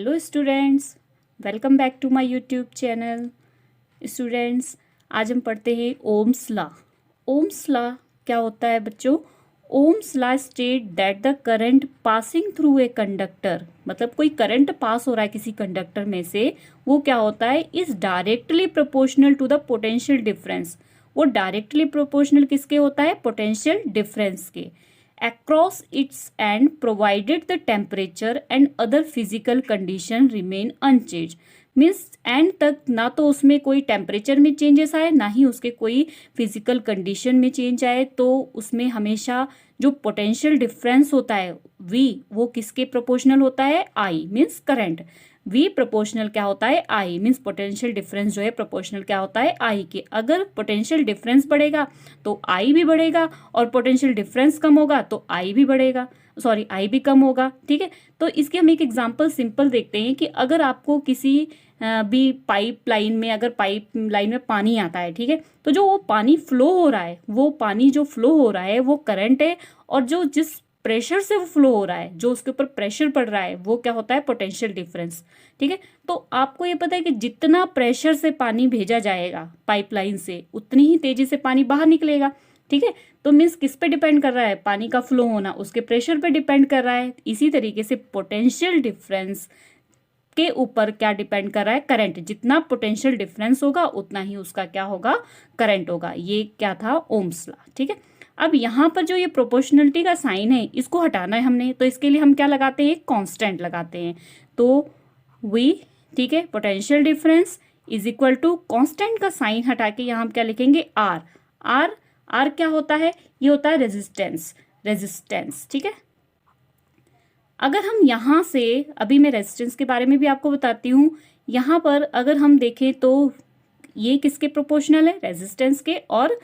Hello students, welcome back to my YouTube channel. Students, आज हम पढ़ते हैं ओम्स लॉ। ओम्स लॉ क्या होता है बच्चों? Ohm's law state that the current passing through a conductor, मतलब कोई करंट पास हो रहा है किसी कंडक्टर में से, वो क्या होता है, is directly proportional to the potential difference. वो डायरेक्टली प्रोपोर्शनल किसके होता है? पोटेंशियल डिफरेंस के। across its end provided the temperature and other physical condition remain unchanged। Means and तक ना तो उसमें कोई टेम्परेचर में चेंजेस आए, ना ही उसके कोई फिजिकल कंडीशन में चेंज आए, तो उसमें हमेशा जो पोटेंशियल डिफरेंस होता है वी, वो किसके प्रोपोर्शनल होता है? I means current. V proportional क्या होता है? आई मीन्स पोटेंशियल डिफरेंस जो है प्रोपोर्शनल क्या होता है? आई के। अगर पोटेंशियल डिफरेंस बढ़ेगा तो आई भी बढ़ेगा, और पोटेंशियल डिफरेंस कम होगा तो आई भी बढ़ेगा, सॉरी आई भी कम होगा। ठीक है, तो इसके हम एक एग्जांपल सिंपल देखते हैं कि अगर आपको किसी भी पाइप लाइन में, अगर पाइप लाइन में पानी आता है, ठीक है, तो जो वो पानी फ्लो हो रहा है, वो पानी जो फ्लो हो रहा है वो करंट है, और जो जिस प्रेशर से वो फ्लो हो रहा है, जो उसके ऊपर प्रेशर पड़ रहा है, वो क्या होता है? Potential difference. ठीक है, तो आपको ये पता है कि जितना प्रेशर से पानी भेजा जाएगा पाइपलाइन से, उतनी ही तेजी से पानी बाहर निकलेगा। ठीक है, तो मीन्स किस पे डिपेंड कर रहा है? पानी का फ्लो होना उसके प्रेशर पे डिपेंड कर रहा है। इसी तरीके से पोटेंशियल डिफरेंस के ऊपर क्या डिपेंड कर रहा है? करंट। जितना पोटेंशियल डिफरेंस होगा उतना ही उसका क्या होगा? करंट होगा। ये क्या था? Ohm's law. ठीक है, अब यहाँ पर जो ये प्रोपोर्शनलिटी का साइन है, इसको हटाना है हमने, तो इसके लिए हम क्या लगाते हैं? कांस्टेंट लगाते हैं। तो वी, ठीक है, potential difference is equal to constant का साइन हटा के यहाँ हम क्या लिखेंगे? आर। आर आर क्या होता है? ये होता है रेजिस्टेंस। रेजिस्टेंस, ठीक है। अगर हम यहाँ से, अभी मैं रेजिस्टेंस के बारे में भी आपको बताती हूँ, यहाँ पर अगर हम देखें तो ये किसके प्रोपोर्शनल है? रेजिस्टेंस के और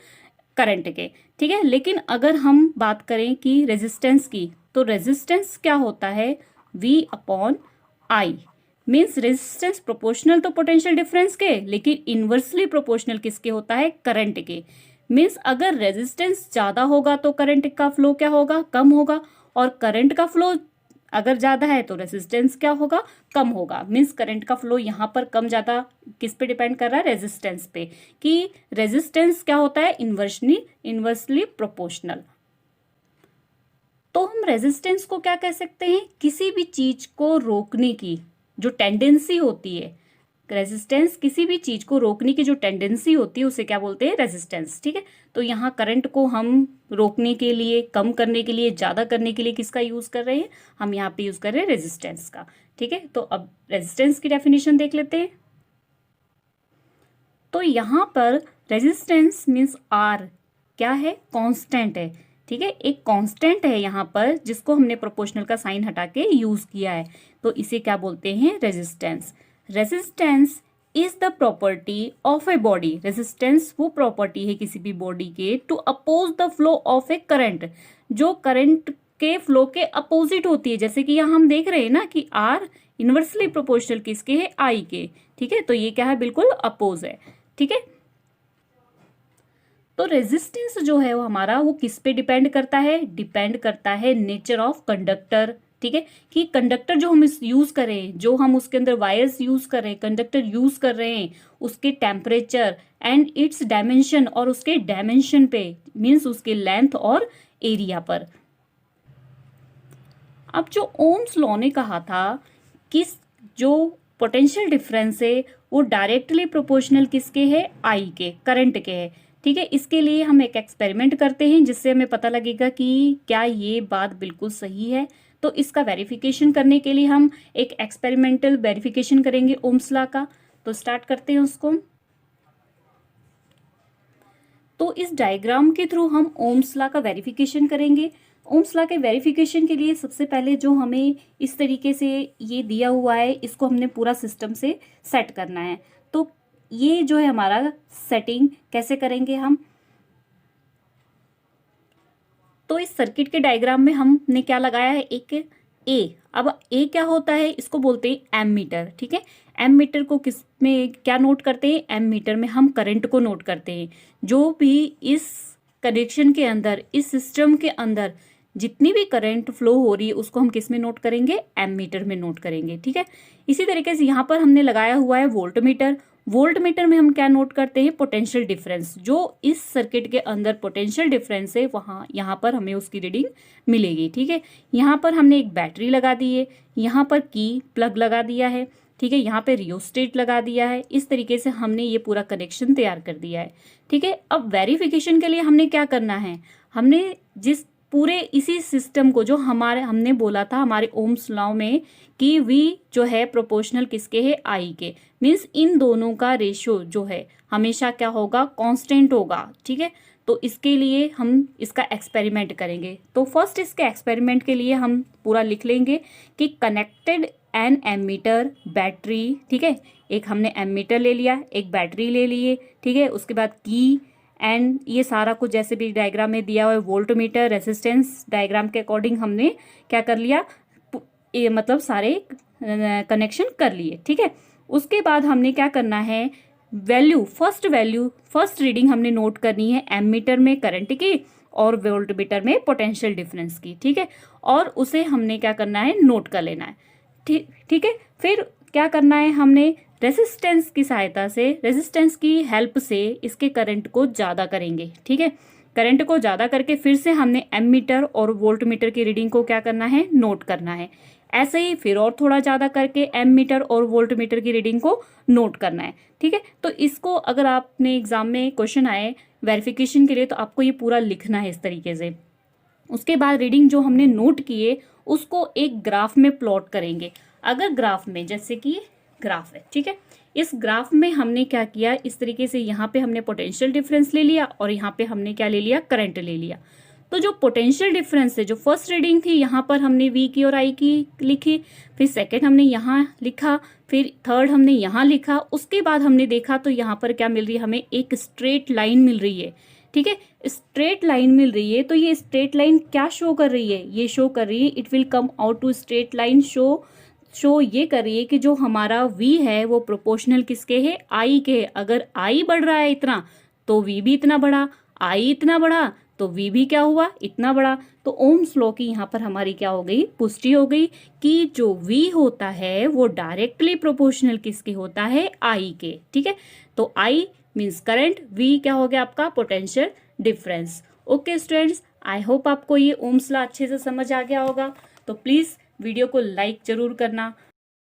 करंट के। ठीक है, लेकिन अगर हम बात करें कि रेजिस्टेंस की, तो रेजिस्टेंस क्या होता है? V upon I. Means resistance proportional तो पोटेंशियल डिफरेंस के, लेकिन इनवर्सली प्रोपोर्शनल किसके होता है? करंट के। मीन्स अगर रेजिस्टेंस ज्यादा होगा तो करंट का फ्लो क्या होगा? कम होगा, और करंट का फ्लो अगर ज्यादा है तो रेजिस्टेंस क्या होगा? कम होगा। मीन्स करंट का फ्लो यहाँ पर कम ज्यादा किस पे डिपेंड कर रहा है? रेजिस्टेंस पे, कि रेजिस्टेंस क्या होता है? Inversely proportional. तो हम रेजिस्टेंस को क्या कह सकते हैं? किसी भी चीज को रोकने की जो टेंडेंसी होती है, रेजिस्टेंस किसी भी चीज को रोकने की जो टेंडेंसी होती है उसे क्या बोलते हैं? रेजिस्टेंस। ठीक है, तो यहाँ करंट को हम रोकने के लिए, कम करने के लिए, ज्यादा करने के लिए किसका यूज कर रहे हैं? हम यहाँ पे यूज कर रहे हैं रेजिस्टेंस का। ठीक है, तो अब रेजिस्टेंस की डेफिनेशन देख लेते हैं। तो यहाँ पर रेजिस्टेंस मीन्स आर क्या है? कांस्टेंट है। ठीक है, एक कांस्टेंट है यहाँ पर, जिसको हमने प्रोपोर्शनल का साइन हटा के यूज किया है, तो इसे क्या बोलते हैं? Resistance. Resistance is the property of a body. Resistance वो प्रॉपर्टी है किसी भी बॉडी के, to oppose the flow of a current, जो करंट के फ्लो के अपोजिट होती है। जैसे कि यहाँ हम देख रहे हैं ना कि आर इनवर्सली प्रोपोर्शनल किसके है? आई के। ठीक है, तो ये क्या है? बिल्कुल अपोज है। ठीक है, तो रेजिस्टेंस जो है वो हमारा, वो किस पे डिपेंड करता है? डिपेंड करता है नेचर ऑफ कंडक्टर। ठीक है, कि कंडक्टर जो हम यूज करें, जो हम उसके अंदर वायर्स यूज कर रहे हैं, कंडक्टर यूज कर रहे हैं, उसके टेम्परेचर एंड इट्स डायमेंशन, और उसके डायमेंशन पे मीन्स उसके लेंथ और एरिया पर। अब जो ओम्स लॉ ने कहा था कि जो पोटेंशियल डिफरेंस है वो डायरेक्टली प्रोपोर्शनल किसके है? आई के, करंट के है। ठीक है, इसके लिए हम एक एक्सपेरिमेंट करते हैं, जिससे हमें पता लगेगा कि क्या ये बात बिल्कुल सही है। तो इसका वेरिफिकेशन करने के लिए हम एक एक्सपेरिमेंटल वेरिफिकेशन करेंगे ओम्स लॉ का। तो स्टार्ट करते हैं उसको। तो इस डायग्राम के थ्रू हम ओम्स लॉ का वेरिफिकेशन करेंगे। ओम्स लॉ के वेरिफिकेशन के लिए सबसे पहले जो हमें इस तरीके से ये दिया हुआ है, इसको हमने पूरा सिस्टम से सेट करना है। तो ये जो है हमारा सेटिंग कैसे करेंगे हम? तो इस सर्किट के डायग्राम में हमने क्या लगाया है? एक ए। अब ए क्या होता है? इसको बोलते हैं एमीटर। ठीक है, एमीटर को किस में क्या नोट करते हैं? एमीटर में हम करंट को नोट करते हैं। जो भी इस कनेक्शन के अंदर, इस सिस्टम के अंदर जितनी भी करंट फ्लो हो रही है उसको हम किस में नोट करेंगे, एमीटर में नोट करेंगे। ठीक है, इसी तरीके से यहाँ पर हमने लगाया हुआ है वोल्टमीटर। वोल्टमीटर में हम क्या नोट करते हैं, पोटेंशियल डिफरेंस। जो इस सर्किट के अंदर पोटेंशियल डिफरेंस है वहाँ यहाँ पर हमें उसकी रीडिंग मिलेगी। ठीक है, यहाँ पर हमने एक बैटरी लगा दी है, यहाँ पर की प्लग लगा दिया है। ठीक है, यहाँ पे रियोस्टेट लगा दिया है। इस तरीके से हमने ये पूरा कनेक्शन तैयार कर दिया है। ठीक है, अब वेरिफिकेशन के लिए हमने क्या करना है, हमने जिस पूरे इसी सिस्टम को जो हमने बोला था हमारे ओम्स लॉ में कि V जो है प्रोपोर्शनल किसके है, I के, मीन्स इन दोनों का रेशियो जो है हमेशा क्या होगा, कांस्टेंट होगा। ठीक है, तो इसके लिए हम इसका एक्सपेरिमेंट करेंगे। तो फर्स्ट इसके एक्सपेरिमेंट के लिए हम पूरा लिख लेंगे कि कनेक्टेड एन एमीटर बैटरी। ठीक है, एक हमने एमीटर ले लिया, एक बैटरी ले लिए। ठीक है, उसके बाद की एंड ये सारा कुछ जैसे भी डायग्राम में दिया हुआ है, वोल्टमीटर, रेजिस्टेंस डायग्राम के अकॉर्डिंग हमने क्या कर लिया, ये मतलब सारे कनेक्शन कर लिए। ठीक है, उसके बाद हमने क्या करना है, फर्स्ट रीडिंग हमने नोट करनी है एमीटर में करंट की और वोल्टमीटर में पोटेंशियल डिफरेंस की। ठीक है, और उसे हमने क्या करना है, नोट कर लेना है। ठीक है, फिर क्या करना है, हमने रेजिस्टेंस की सहायता से, रेजिस्टेंस की हेल्प से इसके करंट को ज़्यादा करेंगे। ठीक है, करंट को ज़्यादा करके फिर से हमने एमीटर और वोल्टमीटर की रीडिंग को क्या करना है, नोट करना है। ऐसे ही फिर और थोड़ा ज़्यादा करके एमीटर और वोल्टमीटर की रीडिंग को नोट करना है। ठीक है, तो इसको अगर आपने एग्जाम में क्वेश्चन आए वेरिफिकेशन के लिए तो आपको ये पूरा लिखना है इस तरीके से। उसके बाद रीडिंग जो हमने नोट किए उसको एक ग्राफ में प्लॉट करेंगे। अगर ग्राफ में, जैसे कि ग्राफ है, ठीक है, इस ग्राफ में हमने क्या किया, इस तरीके से यहाँ पे हमने पोटेंशियल डिफरेंस ले लिया और यहाँ पे हमने क्या ले लिया, करंट ले लिया। तो जो पोटेंशियल डिफरेंस है, जो फर्स्ट रीडिंग थी यहाँ पर हमने V की और I की लिखी, फिर सेकंड हमने यहाँ लिखा, फिर थर्ड हमने यहाँ लिखा। उसके बाद हमने देखा तो यहाँ पर क्या मिल रही है, हमें एक स्ट्रेट लाइन मिल रही है। ठीक है, स्ट्रेट लाइन मिल रही है। तो ये स्ट्रेट लाइन क्या शो कर रही है, ये शो कर रही है, it will come out to straight line show ये कर रही है कि जो हमारा V है वो प्रोपोर्शनल किसके है, I के। अगर I बढ़ रहा है इतना तो V भी इतना बढ़ा, I इतना बढ़ा तो V भी क्या हुआ, इतना बढ़ा। तो ओम्स लॉ की यहाँ पर हमारी क्या हो गई, पुष्टि हो गई कि जो V होता है वो डायरेक्टली प्रोपोर्शनल किसके होता है, I के। ठीक है, तो I मीन्स करंट, V क्या हो गया आपका, potential difference. Okay students, I hope आपको ये ओम्स लॉ अच्छे से समझ आ गया होगा। तो प्लीज़ वीडियो को लाइक जरूर करना,